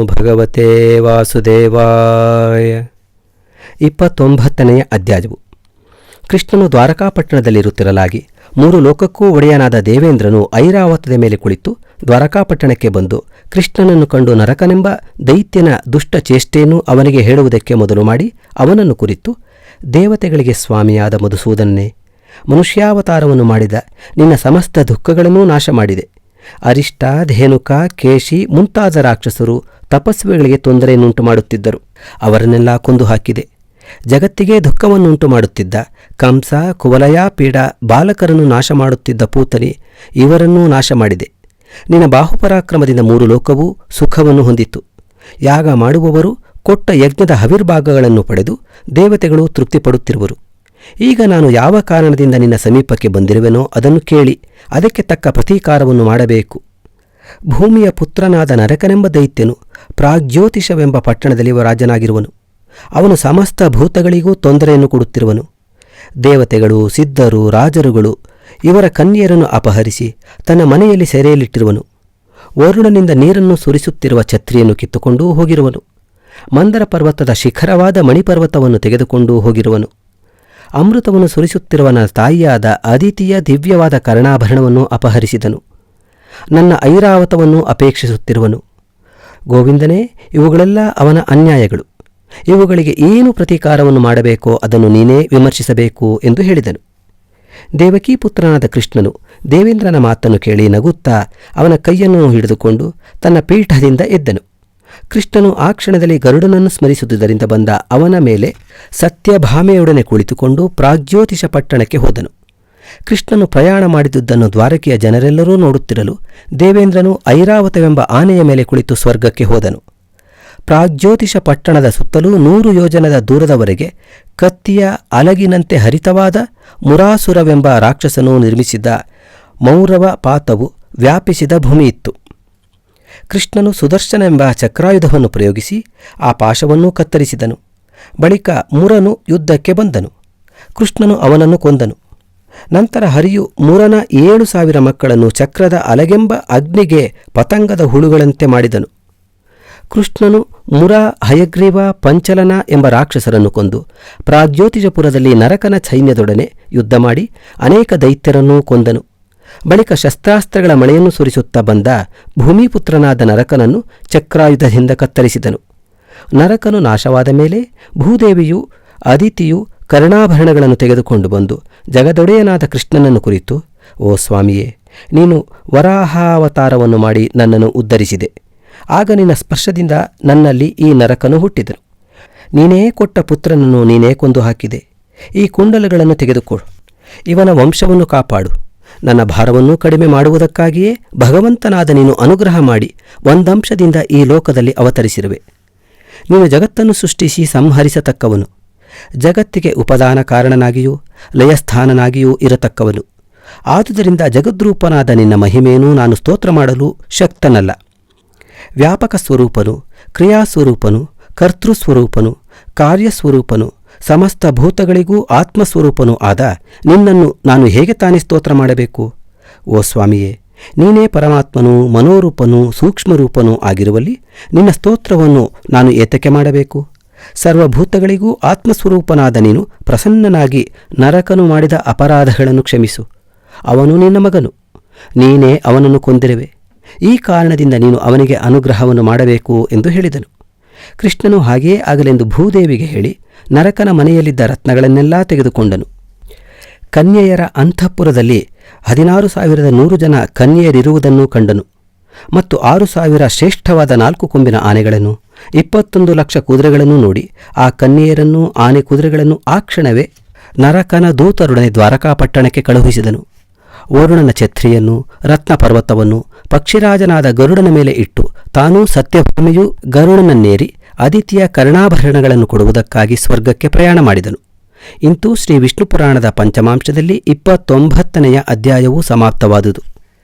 ಭಗವತೆ ವಾಸುದೇವಾಯ. 29ನೇ ಅಧ್ಯಾಯವು. ಕೃಷ್ಣನು ದ್ವಾರಕಾಪಟ್ಟಣದಲ್ಲಿರುತ್ತಿರಲಾಗಿ 3 ಲೋಕಕ್ಕೂ ಒಡೆಯನಾದ ದೇವೇಂದ್ರನು ಐರಾವತದ ಮೇಲೆ ಕುಳಿತು ದ್ವಾರಕಾಪಟ್ಟಣಕ್ಕೆ ಬಂದು ಕೃಷ್ಣನನ್ನು ಕಂಡು ನರಕನೆಂಬ ದೈತ್ಯನ ದುಷ್ಟ ಚೇಷ್ಟೆಯನ್ನು ಅವನಿಗೆ ಹೇಳುವುದಕ್ಕೆ ಮೊದಲು ಮಾಡಿ ಅವನನ್ನು ಕುರಿತು, ದೇವತೆಗಳಿಗೆ ಸ್ವಾಮಿಯಾದ ಮಧುಸೂದನನೇ, ಮನುಷ್ಯಾವತಾರವನ್ನು ಮಾಡಿದ ನಿನ್ನ ಸಮಸ್ತ ದುಃಖಗಳನ್ನೂ ನಾಶ ಮಾಡಿದೆ. ಅರಿಷ್ಟ, ಧೇನುಕ, ಕೇಶಿ ಮುಂತಾದ ರಾಕ್ಷಸರು ತಪಸ್ವಿಗಳಿಗೆ ತೊಂದರೆಯನ್ನುಂಟು ಮಾಡುತ್ತಿದ್ದರು. ಅವರನ್ನೆಲ್ಲ ಕೊಂದು ಹಾಕಿದೆ. ಜಗತ್ತಿಗೆ ದುಃಖವನ್ನುಂಟು ಮಾಡುತ್ತಿದ್ದ ಕಂಸ, ಕುವಲಯ, ಪೀಡ ಬಾಲಕರನ್ನು ನಾಶ ಮಾಡುತ್ತಿದ್ದ ಪೂತನಿ ಇವರನ್ನೂ ನಾಶ ಮಾಡಿದೆ. ನಿನ್ನ ಬಾಹುಪರಾಕ್ರಮದಿಂದ 3 ಲೋಕವೂ ಸುಖವನ್ನು ಹೊಂದಿತು. ಯಾಗ ಮಾಡುವವರು ಕೊಟ್ಟ ಯಜ್ಞದ ಹವಿರ್ಭಾಗಗಳನ್ನು ಪಡೆದು ದೇವತೆಗಳು ತೃಪ್ತಿಪಡುತ್ತಿರುವರು. ಈಗ ನಾನು ಯಾವ ಕಾರಣದಿಂದ ನಿನ್ನ ಸಮೀಪಕ್ಕೆ ಬಂದಿರುವೆನೋ ಅದನ್ನು ಕೇಳಿ ಅದಕ್ಕೆ ತಕ್ಕ ಪ್ರತೀಕಾರವನ್ನು ಮಾಡಬೇಕು. ಭೂಮಿಯ ಪುತ್ರನಾದ ನರಕನೆಂಬ ದೈತ್ಯನು ಪ್ರಾಗ್ಜ್ಯೋತಿಷವೆಂಬ ಪಟ್ಟಣದಲ್ಲಿ ರಾಜನಾಗಿರುವನು. ಅವನು ಸಮಸ್ತ ಭೂತಗಳಿಗೂ ತೊಂದರೆಯನ್ನು ಕೊಡುತ್ತಿರುವನು. ದೇವತೆಗಳು, ಸಿದ್ಧರು, ರಾಜರುಗಳು ಇವರ ಕನ್ಯೆಯರನ್ನು ಅಪಹರಿಸಿ ತನ್ನ ಮನೆಯಲ್ಲಿ ಸೆರೆಯಲ್ಲಿಟ್ಟಿರುವನು. ವರುಣನಿಂದ ನೀರನ್ನು ಸುರಿಸುತ್ತಿರುವ ಛತ್ರಿಯನ್ನು ಕಿತ್ತುಕೊಂಡೂ ಹೋಗಿರುವನು. ಮಂದರ ಪರ್ವತದ ಶಿಖರವಾದ ಮಣಿಪರ್ವತವನ್ನು ತೆಗೆದುಕೊಂಡು ಹೋಗಿರುವನು. ಅಮೃತವನ್ನು ಸುರಿಸುತ್ತಿರುವನ ತಾಯಿಯಾದ ಅದಿತಿಯ ದಿವ್ಯವಾದ ಕರ್ಣಾಭರಣವನ್ನು ಅಪಹರಿಸಿದನು. ನನ್ನ ಐರಾವತವನ್ನು ಅಪೇಕ್ಷಿಸುತ್ತಿರುವನು. ಗೋವಿಂದನೇ, ಇವುಗಳೆಲ್ಲ ಅವನ ಅನ್ಯಾಯಗಳು. ಇವುಗಳಿಗೆ ಏನು ಪ್ರತೀಕಾರವನ್ನು ಮಾಡಬೇಕೋ ಅದನ್ನು ನೀನೇ ವಿಮರ್ಶಿಸಬೇಕು ಎಂದು ಹೇಳಿದನು. ದೇವಕೀ ಪುತ್ರನಾದ ಕೃಷ್ಣನು ದೇವೇಂದ್ರನ ಮಾತನ್ನು ಕೇಳಿ ನಗುತ್ತಾ ಅವನ ಕೈಯನ್ನು ಹಿಡಿದುಕೊಂಡು ತನ್ನ ಪೀಠದಿಂದ ಎದ್ದನು. ಕೃಷ್ಣನು ಆ ಕ್ಷಣದಲ್ಲಿ ಗರುಡನನ್ನು ಸ್ಮರಿಸುವುದರಿಂದ ಬಂದ ಅವನ ಮೇಲೆ ಸತ್ಯಭಾಮೆಯೊಡನೆ ಕುಳಿತುಕೊಂಡು ಪ್ರಾಗ್ಜ್ಯೋತಿಷ ಪಟ್ಟಣಕ್ಕೆ ಹೋದನು. ಕೃಷ್ಣನು ಪ್ರಯಾಣ ಮಾಡಿದುದನ್ನು ದ್ವಾರಕೆಯ ಜನರೆಲ್ಲರೂ ನೋಡುತ್ತಿರಲು ದೇವೇಂದ್ರನು ಐರಾವತವೆಂಬ ಆನೆಯ ಮೇಲೆ ಕುಳಿತು ಸ್ವರ್ಗಕ್ಕೆ ಹೋದನು. ಪ್ರಾಗ್ಜ್ಯೋತಿಷ ಪಟ್ಟಣದ ಸುತ್ತಲೂ 100 ಯೋಜನದ ದೂರದವರೆಗೆ ಕತ್ತಿಯ ಅಲಗಿನಂತೆ ಹರಿತವಾದ ಮುರಾಸುರವೆಂಬ ರಾಕ್ಷಸನು ನಿರ್ಮಿಸಿದ ಮೌರವ ಪಾತವು ವ್ಯಾಪಿಸಿದ ಭೂಮಿಯಿತ್ತು. ಕೃಷ್ಣನು ಸುದರ್ಶನವೆಂಬ ಚಕ್ರಾಯುಧವನ್ನು ಪ್ರಯೋಗಿಸಿ ಆ ಪಾಶವನ್ನೂ ಕತ್ತರಿಸಿದನು. ಬಳಿಕ ಮುರನು ಯುದ್ಧಕ್ಕೆ ಬಂದನು. ಕೃಷ್ಣನು ಅವನನ್ನು ಕೊಂದನು. ನಂತರ ಹರಿಯು ಮುರನ 7,000 ಮಕ್ಕಳನ್ನು ಚಕ್ರದ ಅಲಗೆಂಬ ಅಗ್ನಿಗೆ ಪತಂಗದ ಹುಳುಗಳಂತೆ ಮಾಡಿದನು. ಕೃಷ್ಣನು ಮುರ, ಹಯಗ್ರೀವ, ಪಂಚಲನ ಎಂಬ ರಾಕ್ಷಸರನ್ನು ಕೊಂದು ಪ್ರಾಗ್ಜ್ಯೋತಿಷಪುರದಲ್ಲಿ ನರಕನ ಸೈನ್ಯದೊಡನೆ ಯುದ್ಧ ಮಾಡಿ ಅನೇಕ ದೈತ್ಯರನ್ನೂ ಕೊಂದನು. ಬಳಿಕ ಶಸ್ತ್ರಾಸ್ತ್ರಗಳ ಮಳೆಯನ್ನು ಸುರಿಸುತ್ತಾ ಬಂದ ಭೂಮಿಪುತ್ರನಾದ ನರಕನನ್ನು ಚಕ್ರಾಯುಧದಿಂದ ಕತ್ತರಿಸಿದನು. ನರಕನು ನಾಶವಾದ ಮೇಲೆ ಭೂದೇವಿಯು ಅದಿತಿಯು ಕರ್ಣಾಭರಣಗಳನ್ನು ತೆಗೆದುಕೊಂಡು ಬಂದು ಜಗದೊಡೆಯನಾದ ಕೃಷ್ಣನನ್ನು ಕುರಿತು, ಓ ಸ್ವಾಮಿಯೇ, ನೀನು ವರಾಹಾವತಾರವನ್ನು ಮಾಡಿ ನನ್ನನ್ನು ಉದ್ಧರಿಸಿದೆ. ಆಗ ನಿನ್ನ ಸ್ಪರ್ಶದಿಂದ ನನ್ನಲ್ಲಿ ಈ ನರಕನು ಹುಟ್ಟಿದನು. ನೀನೇ ಕೊಟ್ಟ ಪುತ್ರನನ್ನು ನೀನೇ ಕೊಂದು ಹಾಕಿದೆ. ಈ ಕುಂಡಲಗಳನ್ನು ತೆಗೆದುಕೊಡು. ಇವನ ವಂಶವನ್ನು ಕಾಪಾಡು. ನನ್ನ ಭಾರವನ್ನು ಕಡಿಮೆ ಮಾಡುವುದಕ್ಕಾಗಿಯೇ ಭಗವಂತನಾದ ನೀನು ಅನುಗ್ರಹ ಮಾಡಿ ಒಂದಂಶದಿಂದ ಈ ಲೋಕದಲ್ಲಿ ಅವತರಿಸಿರುವೆ. ನೀನು ಜಗತ್ತನ್ನು ಸೃಷ್ಟಿಸಿ ಸಂಹರಿಸತಕ್ಕವನು. ಜಗತ್ತಿಗೆ ಉಪದಾನ ಕಾರಣನಾಗಿಯೂ ಲಯಸ್ಥಾನನಾಗಿಯೂ ಇರತಕ್ಕವನು. ಆದುದರಿಂದ ಜಗದ್ರೂಪನಾದ ನಿನ್ನ ಮಹಿಮೆಯನ್ನು ನಾನು ಸ್ತೋತ್ರ ಮಾಡಲು ಶಕ್ತನಲ್ಲ. ವ್ಯಾಪಕ ಸ್ವರೂಪನು, ಕ್ರಿಯಾಸ್ವರೂಪನು, ಕರ್ತೃಸ್ವರೂಪನು, ಕಾರ್ಯಸ್ವರೂಪನು, ಸಮಸ್ತ ಭೂತಗಳಿಗೂ ಆತ್ಮಸ್ವರೂಪನೂ ಆದ ನಿನ್ನನ್ನು ನಾನು ಹೇಗೆ ತಾನೇ ಸ್ತೋತ್ರ ಮಾಡಬೇಕು? ಓ ಸ್ವಾಮಿಯೇ, ನೀನೇ ಪರಮಾತ್ಮನೂ ಮನೋರೂಪನೂ ಸೂಕ್ಷ್ಮರೂಪನೂ ಆಗಿರುವಲ್ಲಿ ನಿನ್ನ ಸ್ತೋತ್ರವನ್ನು ನಾನು ಏತಕ್ಕೆ ಮಾಡಬೇಕು? ಸರ್ವಭೂತಗಳಿಗೂ ಆತ್ಮಸ್ವರೂಪನಾದ ನೀನು ಪ್ರಸನ್ನನಾಗಿ ನರಕನು ಮಾಡಿದ ಅಪರಾಧಗಳನ್ನು ಕ್ಷಮಿಸು. ಅವನು ನಿನ್ನ ಮಗನು. ನೀನೇ ಅವನನ್ನು ಕೊಂದಿರುವೆ. ಈ ಕಾರಣದಿಂದ ನೀನು ಅವನಿಗೆ ಅನುಗ್ರಹವನ್ನು ಮಾಡಬೇಕು ಎಂದು ಹೇಳಿದನು. ಕೃಷ್ಣನು ಹಾಗೆಯೇ ಆಗಲೆಂದು ಭೂದೇವಿಗೆ ಹೇಳಿ ನರಕನ ಮನೆಯಲ್ಲಿದ್ದ ರತ್ನಗಳನ್ನೆಲ್ಲ ತೆಗೆದುಕೊಂಡನು. ಕನ್ಯೆಯರ ಅಂತಃಪುರದಲ್ಲಿ 16,100 ಜನ ಕನ್ಯೆಯರಿರುವುದನ್ನು ಕಂಡನು. ಮತ್ತು 6,000 ಶ್ರೇಷ್ಠವಾದ 4 ಕೊಂಬಿನ ಆನೆಗಳನ್ನು 21 ಲಕ್ಷ ಕುದುರೆಗಳನ್ನು ನೋಡಿ ಆ ಕನ್ಯೆಯರನ್ನೂ ಆನೆ ಕುದುರೆಗಳನ್ನು ಆ ಕ್ಷಣವೇ ನರಕನ ದೂತರೊಡನೆ ದ್ವಾರಕಾಪಟ್ಟಣಕ್ಕೆ ಕಳುಹಿಸಿದನು. ವರುಣನ ಛತ್ರಿಯನ್ನು, ರತ್ನ ಪರ್ವತವನ್ನು ಪಕ್ಷಿರಾಜನಾದ ಗರುಡನ ಮೇಲೆ ಇಟ್ಟು ತಾನೂ ಸತ್ಯಭಾಮೆಯೂ ಗರುಡನನ್ನೇರಿ ಅದಿತಿಯ ಕರ್ಣಾಭರಣಗಳನ್ನು ಕೊಡುವುದಕ್ಕಾಗಿ ಸ್ವರ್ಗಕ್ಕೆ ಪ್ರಯಾಣ ಮಾಡಿದನು. ಇಂತೂ ಶ್ರೀ ವಿಷ್ಣು ಪುರಾಣದ ಪಂಚಮಾಂಶದಲ್ಲಿ 29ನೆಯ ಅಧ್ಯಾಯವೂ ಸಮಾಪ್ತವಾದುದು.